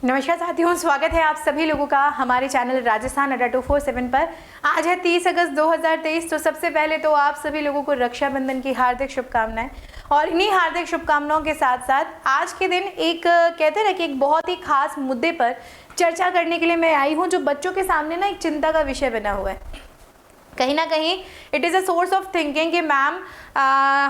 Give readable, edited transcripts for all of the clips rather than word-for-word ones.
नमस्कार साथियों, स्वागत है आप सभी लोगों का हमारे चैनल राजस्थान अड्डा 247 पर। आज है 30 अगस्त 2023। तो सबसे पहले तो आप सभी लोगों को रक्षाबंधन की हार्दिक शुभकामनाएं। और इन्हीं हार्दिक शुभकामनाओं के साथ साथ आज के दिन एक कहते हैं ना कि एक बहुत ही खास मुद्दे पर चर्चा करने के लिए मैं आई हूँ, जो बच्चों के सामने ना एक चिंता का विषय बना हुआ है। कहीं ना कहीं it is a source of thinking कि मैम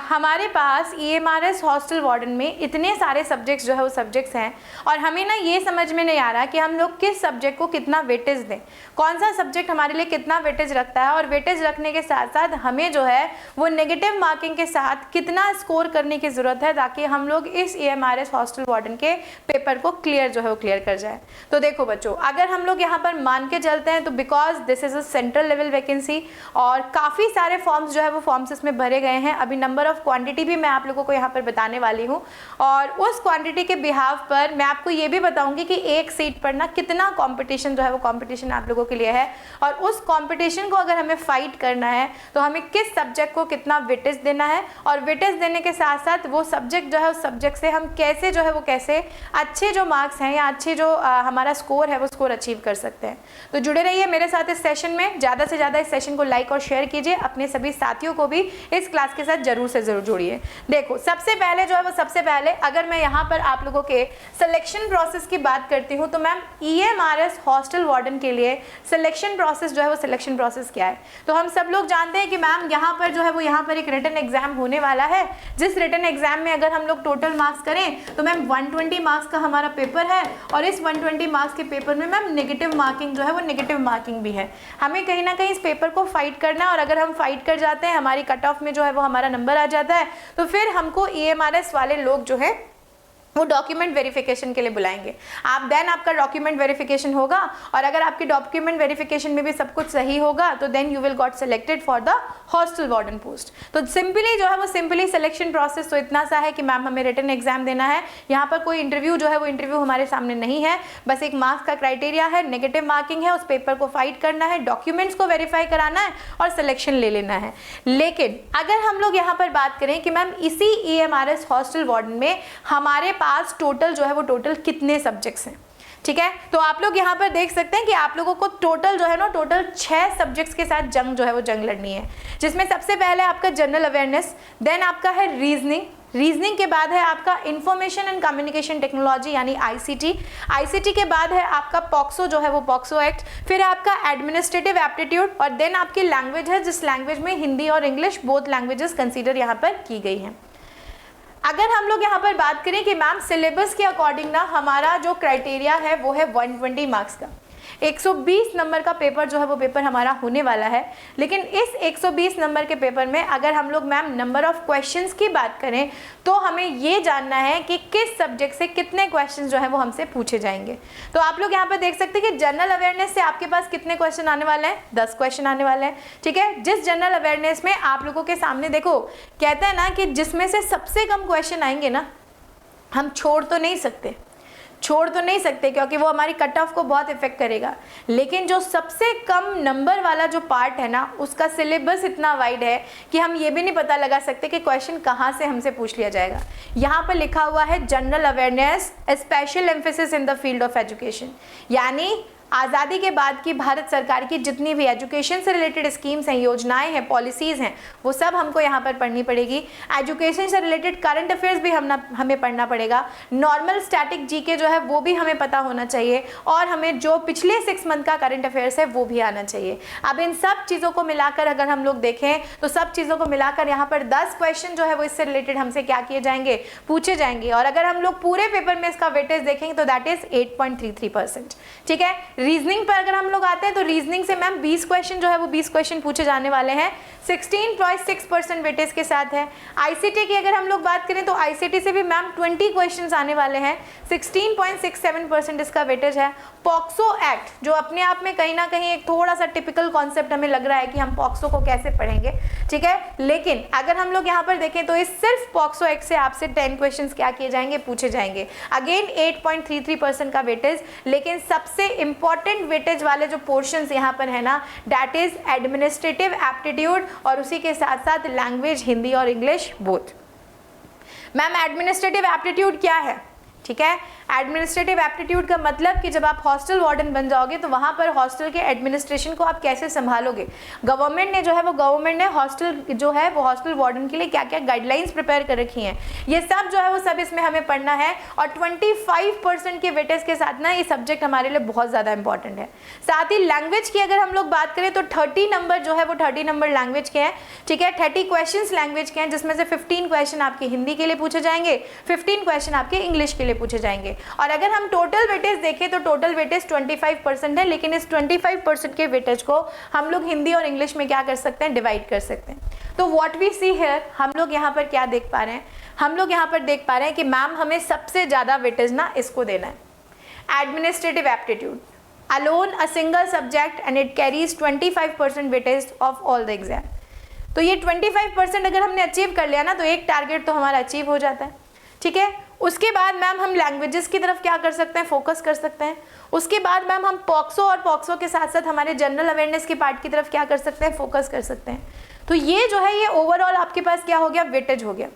हमारे पास EMRS हॉस्टल वार्डन में इतने सारे सब्जेक्ट्स जो है वो सब्जेक्ट्स हैं और हमें ना ये समझ में नहीं आ रहा कि हम लोग किस सब्जेक्ट को कितना वेटेज दें, कौन सा सब्जेक्ट हमारे लिए कितना वेटेज रखता है, और वेटेज रखने के साथ साथ हमें जो है वो नेगेटिव मार्किंग के साथ कितना स्कोर करने की ज़रूरत है ताकि हम लोग इस EMRS हॉस्टल वार्डन के पेपर को क्लियर जो है वो क्लियर कर जाए। तो देखो बच्चों, अगर हम लोग यहाँ पर मान के चलते हैं तो because this is a central level vacancy और काफ़ी सारे फॉर्म्स जो है वो फॉर्म्स इसमें भरे गए हैं। अभी नंबर ऑफ क्वांटिटी भी मैं आप लोगों को यहाँ पर बताने वाली हूँ और उस क्वांटिटी के बिहाफ पर मैं आपको ये भी बताऊंगी कि एक सीट पर ना कितना कंपटीशन जो है वो कंपटीशन आप लोगों के लिए है, और उस कंपटीशन को अगर हमें फाइट करना है तो हमें किस सब्जेक्ट को कितना वेटेज देना है, और वेटेज देने के साथ साथ वो सब्जेक्ट जो है उस सब्जेक्ट से हम कैसे जो है वो कैसे अच्छे जो मार्क्स हैं या अच्छे जो हमारा स्कोर है वो स्कोर अचीव कर सकते हैं। तो जुड़े रहिए मेरे साथ इस सेशन में। ज़्यादा से ज़्यादा इस सेशन को लाइक और शेयर कीजिए, अपने सभी साथियों को भी इस क्लास के साथ जरूर से जरूर जोड़िए। देखो, सबसे पहले जो है वो सबसे पहले अगर मैं यहाँ पर आप लोगों के सिलेक्शन प्रोसेस की बात करती हूँ तो मैम EMRS हॉस्टल वार्डन के लिए सिलेक्शन प्रोसेस जो है वो सिलेक्शन प्रोसेस क्या है, तो हम सब लोग जानते हैं कि मैम यहाँ पर जो है वो यहाँ पर एक रिटन एग्जाम होने वाला है, जिस रिटन एग्जाम में अगर हम लोग टोटल मार्क्स करें तो मैम 120 मार्क्स का हमारा पेपर है, और इस 120 मार्क्स के पेपर में मैम नेगेटिव मार्किंग जो है वो नेगेटिव मार्किंग भी है। हमें कहीं ना कहीं इस पेपर को फाइट करना है, और अगर हम फाइट कर जाते हैं, हमारी कट ऑफ में जो है वो हमारा नंबर आ जाता है, तो फिर हमको EMRS वाले लोग जो है वो डॉक्यूमेंट वेरिफिकेशन के लिए बुलाएंगे। आप देन आपका डॉक्यूमेंट वेरिफिकेशन होगा, और अगर आपकी डॉक्यूमेंट वेरिफिकेशन में भी सब कुछ सही होगा तो then you will got selected for the hostel warden post. तो सिंपली जो है वो सिंपली सिलेक्शन प्रोसेस तो इतना सा है कि मैम हमें रिटन एग्जाम देना है। यहाँ पर कोई इंटरव्यू जो है वो इंटरव्यू हमारे सामने नहीं है, बस एक मार्क्स का क्राइटेरिया है, नेगेटिव मार्किंग है, उस पेपर को फाइट करना है, डॉक्यूमेंट्स को वेरीफाई कराना है और सिलेक्शन ले लेना है। लेकिन अगर हम लोग यहाँ पर बात करें कि मैम इसी EMRS हॉस्टल वार्डन में हमारे पास टोटल जो है वो टोटल कितने सब्जेक्ट्स हैं, ठीक है, तो आप लोग यहाँ पर देख सकते हैं कि आप लोगों को टोटल जो है ना टोटल 6 सब्जेक्ट्स के साथ जंग जो है वो जंग लड़नी है, जिसमें सबसे पहले आपका जनरल अवेयरनेस, देन आपका है रीजनिंग के बाद है आपका इंफॉर्मेशन एंड कम्युनिकेशन टेक्नोलॉजी यानी ICT के बाद है आपका पॉक्सो जो है वो पॉक्सो एक्ट, फिर आपका एडमिनिस्ट्रेटिव एप्टीट्यूड, और देन आपकी लैंग्वेज है जिस लैंग्वेज में हिंदी और इंग्लिश बोथ लैंग्वेजेस कंसीडर यहाँ पर की गई हैं। अगर हम लोग यहाँ पर बात करें कि मैम सिलेबस के अकॉर्डिंग ना हमारा जो क्राइटेरिया है वो है 120 मार्क्स का, 120 नंबर का पेपर जो है वो पेपर हमारा होने वाला है। लेकिन इस 120 नंबर के पेपर में अगर हम लोग मैम नंबर ऑफ क्वेश्चंस की बात करें तो हमें ये जानना है कि किस सब्जेक्ट से कितने क्वेश्चंस जो है वो हमसे पूछे जाएंगे। तो आप लोग यहाँ पर देख सकते हैं कि जनरल अवेयरनेस से आपके पास कितने क्वेश्चन आने वाले हैं, 10 क्वेश्चन आने वाले हैं, ठीक है। जिस जनरल अवेयरनेस में आप लोगों के सामने देखो कहते हैं ना कि जिसमें से सबसे कम क्वेश्चन आएंगे ना हम छोड़ तो नहीं सकते क्योंकि वो हमारी कट ऑफ को बहुत इफेक्ट करेगा, लेकिन जो सबसे कम नंबर वाला जो पार्ट है ना उसका सिलेबस इतना वाइड है कि हम ये भी नहीं पता लगा सकते कि क्वेश्चन कहाँ से हमसे पूछ लिया जाएगा। यहाँ पर लिखा हुआ है general awareness special emphasis in the field of education, यानी आज़ादी के बाद की भारत सरकार की जितनी भी एजुकेशन से रिलेटेड स्कीम्स हैं, योजनाएं हैं, पॉलिसीज़ हैं, वो सब हमको यहाँ पर पढ़नी पड़ेगी। एजुकेशन से रिलेटेड करंट अफेयर्स भी हमें पढ़ना पड़ेगा। नॉर्मल स्टैटिक जीके जो है वो भी हमें पता होना चाहिए, और हमें जो पिछले 6 मंथ का करंट अफेयर्स है वो भी आना चाहिए। अब इन सब चीज़ों को मिलाकर अगर हम लोग देखें तो सब चीज़ों को मिलाकर यहाँ पर 10 क्वेश्चन जो है वो इससे रिलेटेड हमसे क्या किए जाएंगे, पूछे जाएंगे। और अगर हम लोग पूरे पेपर में इसका वेटेज देखेंगे तो दैट इज 8.33%, ठीक है। रीजनिंग पर अगर हम लोग आते हैं तो रीजनिंग से मैम 20 क्वेश्चन जो है वो 20 क्वेश्चन पूछे जाने वाले हैं, 16.6% वेटेज के साथ है। ICT की अगर हम लोग बात करें तो ICT से भी मैम 20 क्वेश्चंस आने वाले हैं, 16.67% इसका वेटेज है। पॉक्सो एक्ट जो अपने आप में कहीं ना कहीं एक थोड़ा सा टिपिकल कॉन्सेप्ट हमें लग रहा है कि हम पॉक्सो को कैसे पढ़ेंगे, ठीक है, लेकिन अगर हम लोग यहाँ पर देखें तो इस सिर्फ पॉक्सो एक्ट से आपसे 10 क्वेश्चंस क्या किए जाएंगे, पूछे जाएंगे। अगेन 8.33% का वेटेज, लेकिन सबसे इंपॉर्टेंट वेटेज वाले जो पोर्शंस यहाँ पर है ना दैट इज एडमिनिस्ट्रेटिव एप्टीट्यूड, और उसी के साथ साथ लैंग्वेज हिंदी और English both. Ma'am administrative aptitude क्या है, ठीक है। एडमिनिस्ट्रेटिव एप्टीट्यूड का मतलब कि जब आप हॉस्टल वार्डन बन जाओगे तो वहाँ पर हॉस्टल के एडमिनिस्ट्रेशन को आप कैसे संभालोगे। गवर्नमेंट ने जो है वो हॉस्टल जो है वो हॉस्टल वार्डन के लिए क्या क्या गाइडलाइंस प्रिपेयर कर रखी हैं, ये सब जो है वो सब इसमें हमें पढ़ना है। और 25% के वेटेज के साथ ना ये सब्जेक्ट हमारे लिए बहुत ज़्यादा इंपॉर्टेंट है। साथ ही लैंग्वेज की अगर हम लोग बात करें तो 30 नंबर जो है वो 30 नंबर लैंग्वेज के हैं, ठीक है। 30 क्वेश्चन लैंग्वेज के हैं, जिसमें से 15 क्वेश्चन आपके हिंदी के लिए पूछे जाएंगे, 15 क्वेश्चन आपके इंग्लिश के लिए पूछे जाएंगे। और अगर हम टोटल वेटेज देखें तो टोटल वेटेज 25% है, लेकिन इस 25% के वेटेज को हम लोग हिंदी और इंग्लिश में क्या कर सकते हैं, डिवाइड कर सकते हैं। तो व्हाट वी सी हियर, हम लोग यहाँ पर क्या देख पा रहे हैं, हम लोग यहाँ पर देख पा रहे हैं कि मैम हमें सबसे ज़्यादा वेटेज ना इसको देना है, administrative aptitude alone a single subject and it carries 25% weightage of all the exam. तो ये 25% अगर हमने अचीव कर लिया ना तो एक टारगेट तो हमारा अचीव हो जाता है, ठीक है। उसके बाद मैम हम लैंग्वेजेस की तरफ क्या कर सकते हैं, फोकस कर सकते हैं। उसके बाद मैम हम पॉक्सो और पॉक्सो के साथ साथ हमारे जनरल अवेयरनेस के पार्ट की तरफ क्या कर सकते हैं, फोकस कर सकते हैं। तो ये जो है ये ओवरऑल आपके पास क्या हो गया, वेटेज हो गया।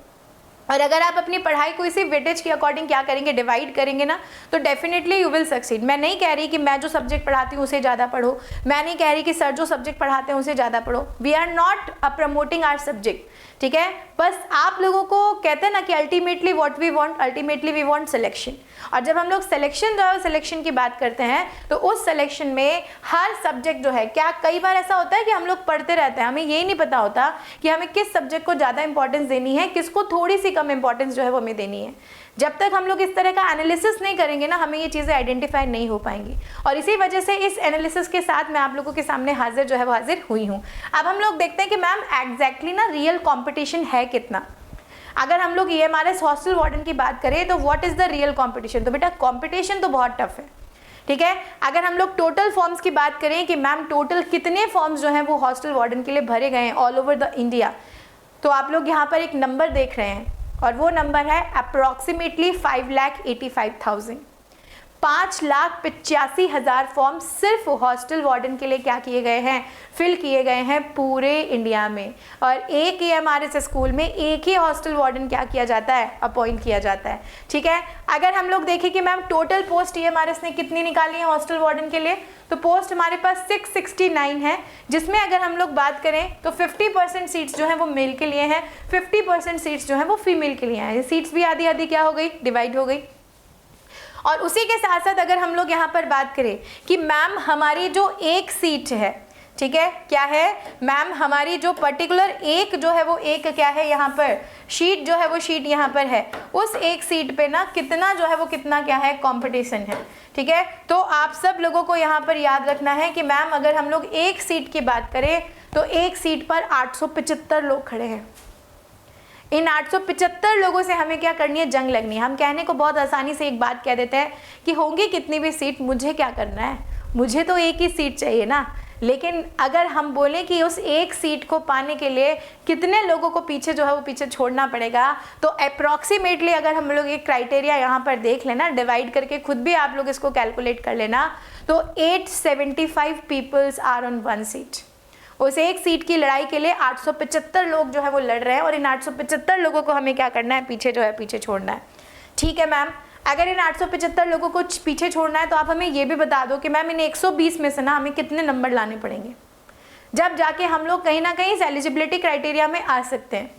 और अगर आप अपनी पढ़ाई को इसी वेटेज के अकॉर्डिंग क्या करेंगे, डिवाइड करेंगे ना, तो डेफिनेटली यू विल सक्सीड। मैं नहीं कह रही कि मैं जो सब्जेक्ट पढ़ाती हूँ उसे ज़्यादा पढ़ो, मैं नहीं कह रही कि सर जो सब्जेक्ट पढ़ाते हैं उसे ज़्यादा पढ़ो। We are not promoting our subject, ठीक है। बस आप लोगों को कहते हैं ना कि ultimately what we want, ultimately we want selection. और जब हम लोग सिलेक्शन जो है सिलेक्शन की बात करते हैं तो उस सिलेक्शन में हर सब्जेक्ट जो है, क्या कई बार ऐसा होता है कि हम लोग पढ़ते रहते हैं, हमें यही नहीं पता होता कि हमें किस सब्जेक्ट को ज़्यादा इंपॉर्टेंस देनी है, किसको थोड़ी सी कम इंपॉर्टेंस जो है वो हमें देनी है। जब तक हम लोग इस तरह का एनालिसिस नहीं करेंगे ना, हमें ये चीज़ें आइडेंटिफाई नहीं हो पाएंगी। और इसी वजह से इस एनालिसिस के साथ मैं आप लोगों के सामने हाजिर जो है वो हाजिर हुई हूँ। अब हम लोग देखते हैं कि मैम एग्जैक्टली ना रियल कॉम्पिटिशन है कितना। अगर हम लोग EMRS हॉस्टल वार्डन की बात करें तो what is the real competition, तो बेटा कॉम्पिटिशन तो बहुत टफ है, ठीक है। अगर हम लोग टोटल फॉर्म्स की बात करें कि मैम टोटल कितने फॉर्म्स जो हैं वो हॉस्टल वार्डन के लिए भरे गए हैं ऑल ओवर द इंडिया, तो आप लोग यहाँ पर एक नंबर देख रहे हैं और वो नंबर है अप्रॉक्सीमेटली 5,85,000। 5,85,000 फॉर्म सिर्फ हॉस्टल वार्डन के लिए क्या किए गए हैं, फिल किए गए हैं पूरे इंडिया में। और एक EMRS स्कूल में एक ही हॉस्टल वार्डन क्या किया जाता है, अपॉइंट किया जाता है, ठीक है। अगर हम लोग देखें कि मैम टोटल पोस्ट EMRS ने कितनी निकाली है हॉस्टल वार्डन के लिए, तो पोस्ट हमारे पास 669 है, जिसमें अगर हम लोग बात करें तो 50% सीट्स जो हैं वो मेल के लिए हैं, 50% सीट्स जो हैं वो फीमेल के लिए हैं। सीट्स भी आधी आधी क्या हो गई, डिवाइड हो गई। और उसी के साथ साथ अगर हम लोग यहाँ पर बात करें कि मैम हमारी जो एक सीट है, ठीक है, क्या है मैम हमारी जो पर्टिकुलर एक जो है वो एक क्या है यहाँ पर शीट जो है वो शीट यहाँ पर है, उस एक सीट पे ना कितना जो है वो कितना क्या है कंपटीशन है, ठीक है। तो आप सब लोगों को यहाँ पर याद रखना है कि मैम अगर हम लोग एक सीट की बात करें तो एक सीट पर 875 लोग खड़े हैं। इन 875 लोगों से हमें क्या करनी है, जंग लगनी है। हम कहने को बहुत आसानी से एक बात कह देते हैं कि होंगी कितनी भी सीट, मुझे क्या करना है, मुझे तो एक ही सीट चाहिए ना। लेकिन अगर हम बोलें कि उस एक सीट को पाने के लिए कितने लोगों को पीछे जो है वो पीछे छोड़ना पड़ेगा, तो अप्रॉक्सीमेटली अगर हम लोग एक क्राइटेरिया यहाँ पर देख लेना, डिवाइड करके खुद भी आप लोग इसको कैलकुलेट कर लेना, तो 875 peoples are on one seat. उस एक सीट की लड़ाई के लिए 875 लोग जो है वो लड़ रहे हैं और इन 875 लोगों को हमें क्या करना है, पीछे जो है पीछे छोड़ना है, ठीक है मैम। अगर इन 875 लोगों को पीछे छोड़ना है तो आप हमें ये भी बता दो कि मैम इन 120 में से ना हमें कितने नंबर लाने पड़ेंगे, जब जाके हम लोग कहीं ना कहीं एलिजिबिलिटी क्राइटेरिया में आ सकते हैं।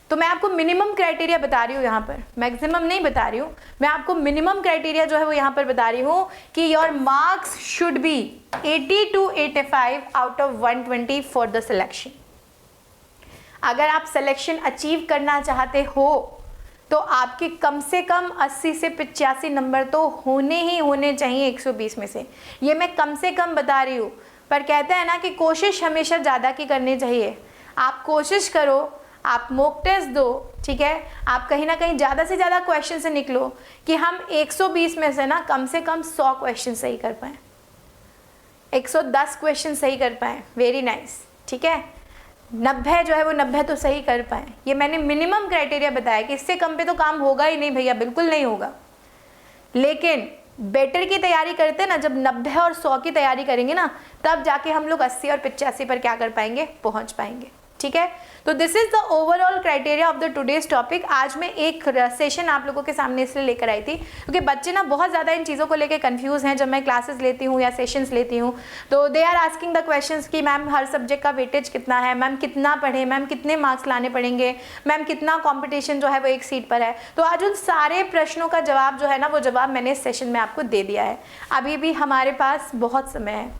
तो मैं आपको मिनिमम क्राइटेरिया बता रही हूँ यहाँ पर, मैक्सिमम नहीं बता रही हूँ, मैं आपको मिनिमम क्राइटेरिया जो है वो यहाँ पर बता रही हूँ कि your marks should be 80 to 85 out of 120 for the selection. अगर आप सिलेक्शन अचीव करना चाहते हो तो आपके कम से कम 80 से 85 नंबर तो होने ही होने चाहिए 120 में से। ये मैं कम से कम बता रही हूँ, पर कहते हैं ना कि कोशिश हमेशा ज़्यादा की करनी चाहिए। आप कोशिश करो, आप मॉक टेस्ट दो, ठीक है, आप कहीं ना कहीं ज़्यादा से ज़्यादा क्वेश्चन से निकलो कि हम 120 में से ना कम से कम 100 क्वेश्चन सही कर पाएँ, 110 क्वेश्चन सही कर पाएँ, वेरी नाइस, ठीक है। 90 जो है वो 90 तो सही कर पाएँ। ये मैंने मिनिमम क्राइटेरिया बताया कि इससे कम पे तो काम होगा ही नहीं भैया, बिल्कुल नहीं होगा। लेकिन बेटर की तैयारी करते ना, जब 90 और 100 की तैयारी करेंगे ना, तब जाके हम लोग 80 और 85 पर क्या कर पाएंगे, पहुंच पाएंगे। ठीक है। तो this is the overall criteria of the today's topic. आज मैं एक सेशन आप लोगों के सामने इसलिए लेकर आई थी क्योंकि बच्चे ना बहुत ज़्यादा इन चीज़ों को लेकर कंफ्यूज हैं। जब मैं क्लासेस लेती हूँ या सेशंस लेती हूँ तो they are asking the questions कि मैम हर सब्जेक्ट का वेटेज कितना है, मैम कितना पढ़े, मैम कितने मार्क्स लाने पड़ेंगे, मैम कितना कॉम्पिटिशन जो है वो एक सीट पर है। तो आज उन सारे प्रश्नों का जवाब जो है ना वो जवाब मैंने इस सेशन में आपको दे दिया है। अभी भी हमारे पास बहुत समय है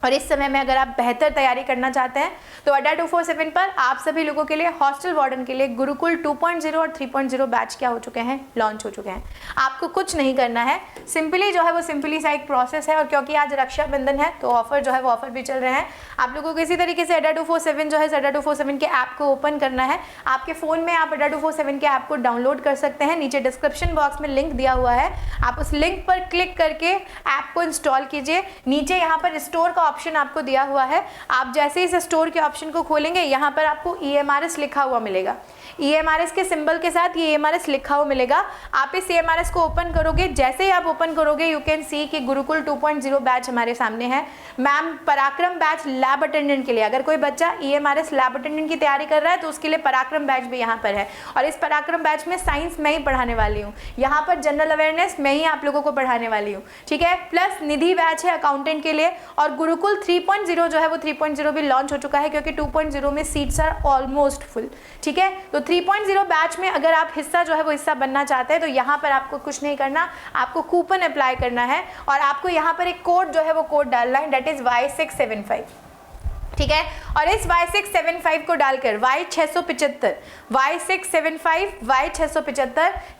और इस समय में अगर आप बेहतर तैयारी करना चाहते हैं तो अड्डा 247 पर आप सभी लोगों के लिए हॉस्टल वार्डन के लिए गुरुकुल 2.0 और 3.0 बैच क्या हो चुके हैं, लॉन्च हो चुके हैं। आपको कुछ नहीं करना है, सिंपली जो है वो सिंपली सा एक प्रोसेस है। और क्योंकि आज रक्षाबंधन है तो ऑफर जो है वो ऑफर भी चल रहे हैं। आप लोगों को इसी तरीके से अड्डा 247 जो है अड्डा 247 के ऐप को ओपन करना है। आपके फ़ोन में आप अड्डा 247 के ऐप को डाउनलोड कर सकते हैं। नीचे डिस्क्रिप्शन बॉक्स में लिंक दिया हुआ है, आप उस लिंक पर क्लिक करके ऐप को इंस्टॉल कीजिए। नीचे यहाँ पर स्टोर का ऑप्शन आपको दिया हुआ है। आप जैसे इस स्टोर के ऑप्शन को खोलेंगे यहाँ पर आपको EMRS लिखा हुआ मिलेगा। EMRS के सिंबल के साथ ये EMRS लिखा हुआ मिलेगा। आप इस EMRS को ओपन करोगे, जैसे ही आप ओपन करोगे यू कैन सी कि गुरुकुल 2.0 बैच हमारे सामने है। मैम पराक्रम बैच लैब अटेंडेंट के लिए, अगर कोई बच्चा EMRS लैब अटेंडेंट की तैयारी कर रहा है तो उसके लिए पराक्रम बैच भी यहाँ पर है। और इस पराक्रम बैच में साइंस मैं ही पढ़ाने वाली हूँ, यहाँ पर जनरल अवेयरनेस मैं ही आप लोगों को पढ़ाने वाली हूँ, ठीक है। प्लस निधि बैच है अकाउंटेंट के लिए। और गुरुकुल 3.0 जो है वो 3.0 भी लॉन्च हो चुका है क्योंकि 2.0 में सीट्स आर ऑलमोस्ट फुल, ठीक है। तो 3.0 बैच में अगर आप हिस्सा जो है वो हिस्सा बनना चाहते हैं तो यहाँ पर आपको कुछ नहीं करना, आपको कूपन अप्लाई करना है और आपको यहाँ पर एक कोड जो है वो कोड डालना है, डेट इज Y675, ठीक है। और इस Y675 को डालकर Y675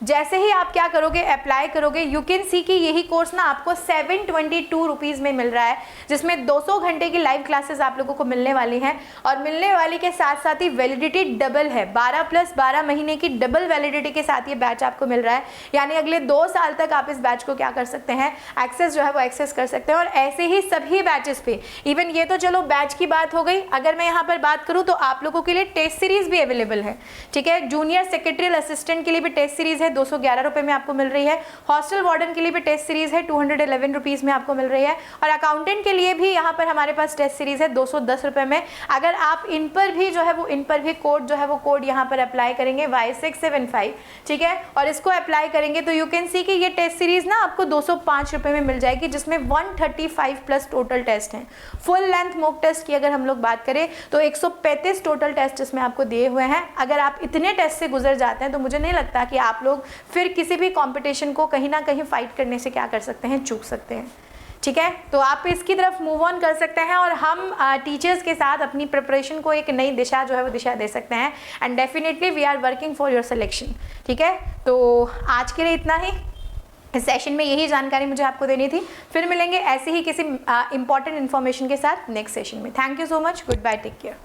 जैसे ही आप क्या करोगे, अप्लाई करोगे, यू कैन सी कि यही कोर्स ना आपको 722 रुपीज़ में मिल रहा है, जिसमें 200 घंटे की लाइव क्लासेस आप लोगों को मिलने वाली हैं। और मिलने वाली के साथ साथ ही वैलिडिटी डबल है, 12 + 12 महीने की डबल वैलिडिटी के साथ ये बैच आपको मिल रहा है। यानी अगले 2 साल तक आप इस बैच को क्या कर सकते हैं, एक्सेस जो है वो एक्सेस कर सकते हैं। और ऐसे ही सभी बैचेस पे, इवन ये तो चलो बैच की बात हो गई, अगर मैं यहाँ पर बात करूँ तो आप लोगों के लिए टेस्ट सीरीज भी अवेलेबल है, ठीक है। जूनियर सेक्रेटरियल असिस्टेंट के लिए भी टेस्ट सीरीज है, 211 रुपये में आपको मिल रही है। हॉस्टल वार्डन के लिए भी टेस्ट सीरीज है, 211 रुपीज़ में आपको मिल रही है। और अकाउंटेंट के लिए भी यहाँ पर हमारे पास टेस्ट सीरीज है 210 रुपये में। अगर आप इन पर भी जो है वो इन पर भी कोड जो है वो कोड यहाँ पर अप्लाई करेंगे Y675, ठीक है, और इसको अप्लाई करेंगे तो यू कैन सी कि ये टेस्ट सीरीज ना आपको 205 रुपये में मिल जाएगी, जिसमें 135+ टोटल टेस्ट हैं। फुल लेंथ मॉक टेस्ट की अगर हम लोग बात करें तो 135 टोटल टेस्ट इसमें आपको दिए हुए हैं। अगर आप इतने टेस्ट से गुजर जाते हैं तो मुझे नहीं लगता कि आप लोग फिर किसी भी कंपटीशन को कहीं ना कहीं फाइट करने से क्या कर सकते हैं, चूक सकते हैं, ठीक है। तो आप इसकी तरफ मूव ऑन कर सकते हैं और हम टीचर्स के साथ अपनी प्रिपरेशन को एक नई दिशा जो है वो दिशा दे सकते हैं। And definitely we are working for your selection, ठीक है। तो आज के लिए इतना ही, इस सेशन में यही जानकारी मुझे आपको देनी थी। फिर मिलेंगे ऐसे ही किसी इंपॉर्टेंट इन्फॉर्मेशन के साथ नेक्स्ट सेशन में। Thank you so much, good bye, take care.